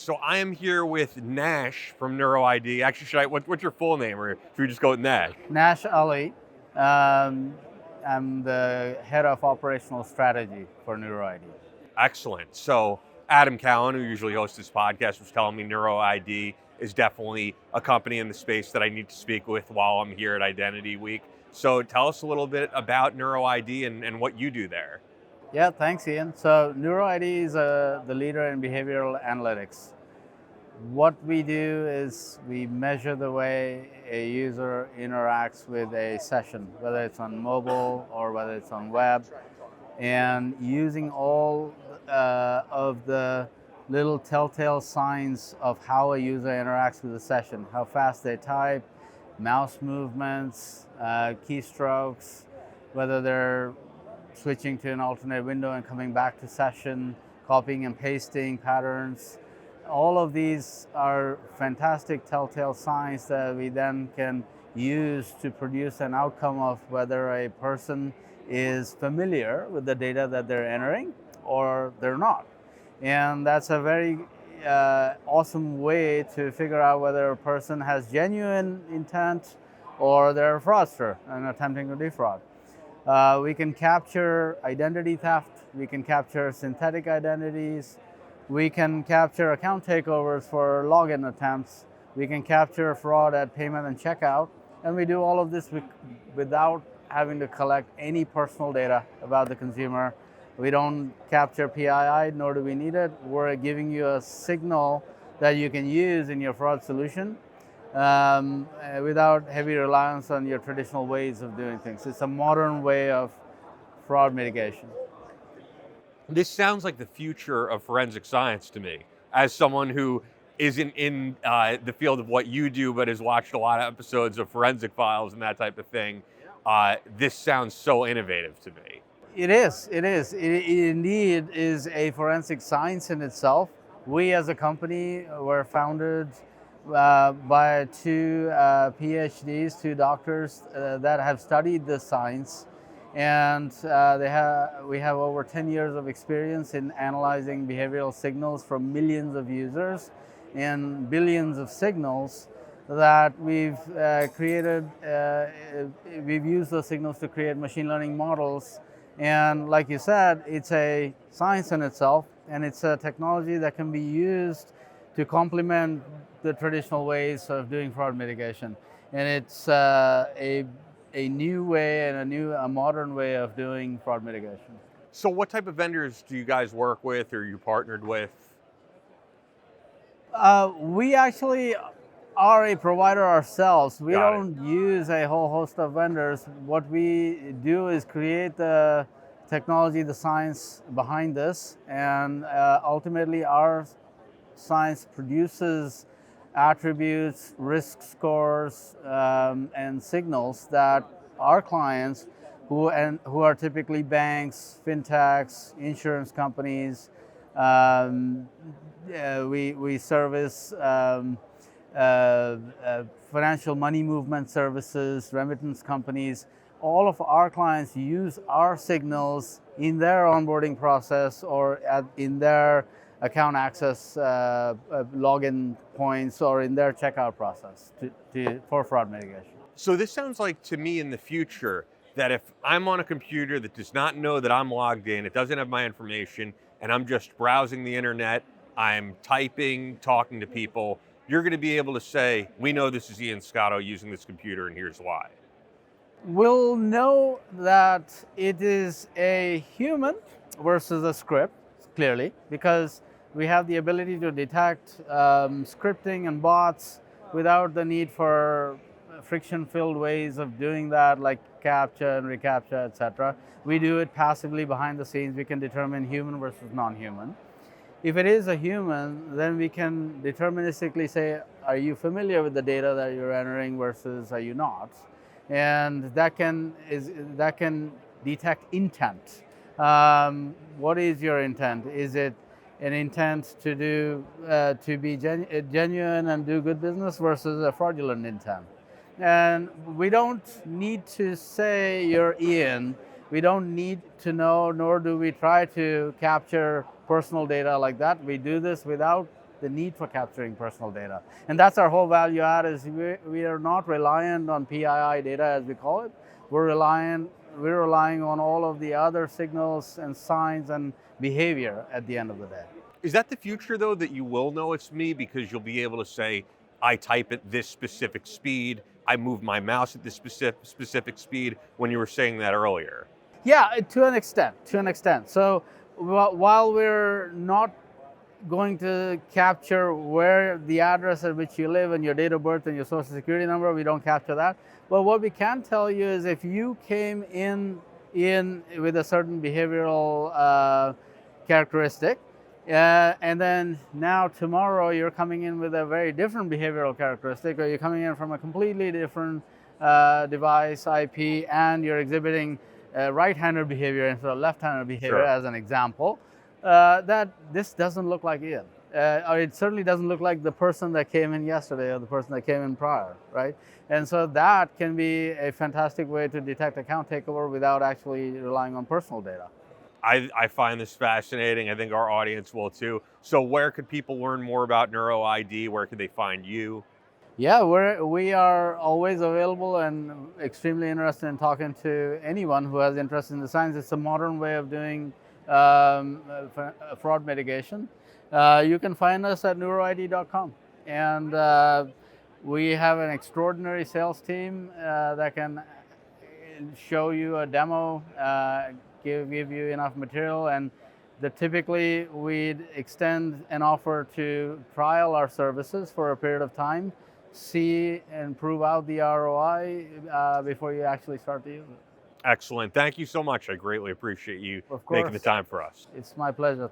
So I am here with Nash from NeuroID. Actually, what's your full name, or should we just go with Nash? Nash Ali. Um, I'm the head of operational strategy for NeuroID. Excellent. So Adam Cowan, who usually hosts this podcast, was telling me NeuroID is definitely a company in the space that I need to speak with while I'm here at Identity Week. So tell us a little bit about NeuroID and what you do there. Yeah, thanks, Ian. So NeuroID is the leader in behavioral analytics. What we do is we measure the way a user interacts with a session, whether it's on mobile or whether it's on web, and using all of the little telltale signs of how a user interacts with the session, how fast they type, mouse movements, keystrokes, whether they're switching to an alternate window and coming back to session, copying and pasting patterns. All of these are fantastic telltale signs that we then can use to produce an outcome of whether a person is familiar with the data that they're entering or they're not. And that's a very awesome way to figure out whether a person has genuine intent or they're a fraudster and attempting to defraud. We can capture identity theft, we can capture synthetic identities, we can capture account takeovers for login attempts, we can capture fraud at payment and checkout, and we do all of this without having to collect any personal data about the consumer. We don't capture PII, nor do we need it. We're giving you a signal that you can use in your fraud solution without heavy reliance on your traditional ways of doing things. It's a modern way of fraud mitigation. This sounds like the future of forensic science to me, as someone who isn't in the field of what you do, but has watched a lot of episodes of Forensic Files and that type of thing. This sounds so innovative to me. It is. It indeed is a forensic science in itself. We as a company were founded by two PhDs, two doctors that have studied this science. And we have over 10 years of experience in analyzing behavioral signals from millions of users and billions of signals that we've created. We've used those signals to create machine learning models. And like you said, it's a science in itself, and it's a technology that can be used to complement the traditional ways of doing fraud mitigation. And it's a new way and a modern way of doing fraud mitigation. So what type of vendors do you guys work with or you partnered with? We actually are a provider ourselves. We Got it. don't use a whole host of vendors. What we do is create the technology, the science behind this, and ultimately our science produces attributes, risk scores, and signals that our clients, who are typically banks, fintechs, insurance companies, we service financial money movement services, remittance companies. All of our clients use our signals in their onboarding process or in their account access login points or in their checkout process for fraud mitigation. So this sounds like to me in the future that if I'm on a computer that does not know that I'm logged in, it doesn't have my information, and I'm just browsing the internet, I'm typing, talking to people, you're going to be able to say, we know this is Ian Scotto using this computer and here's why. We'll know that it is a human versus a script, clearly, because we have the ability to detect scripting and bots without the need for friction-filled ways of doing that, like CAPTCHA and reCAPTCHA, etc. We do it passively behind the scenes. We can determine human versus non-human. If it is a human, then we can deterministically say, are you familiar with the data that you're entering versus are you not? And that can detect intent. What is your intent? Is it an intent to be genuine and do good business versus a fraudulent intent? And we don't need to say you're Ian. We don't need to know, nor do we try to capture personal data like that. We do this without the need for capturing personal data. And that's our whole value add is we are not reliant on PII data as we call it. We're relying on all of the other signals and signs and behavior at the end of the day. Is that the future though, that you will know it's me because you'll be able to say, I type at this specific speed, I move my mouse at this specific speed, when you were saying that earlier? Yeah, to an extent. So while we're not going to capture where the address at which you live and your date of birth and your social security number, we don't capture that. But what we can tell you is if you came in with a certain behavioral characteristic, and then now tomorrow you're coming in with a very different behavioral characteristic, or you're coming in from a completely different device, IP, and you're exhibiting right-handed behavior instead of left-handed behavior, Sure. as an example, that this doesn't look like Ian. Or it certainly doesn't look like the person that came in yesterday or the person that came in prior, right? And so that can be a fantastic way to detect account takeover without actually relying on personal data. I find this fascinating. I think our audience will too. So where could people learn more about NeuroID? Where could they find you? Yeah, we are always available and extremely interested in talking to anyone who has interest in the science. It's a modern way of doing fraud mitigation. You can find us at neuroid.com, and we have an extraordinary sales team that can show you a demo, give you enough material, and typically we'd extend an offer to trial our services for a period of time, see and prove out the ROI before you actually start to use it. Excellent. Thank you so much. I greatly appreciate you Of course. making the time for us. It's my pleasure.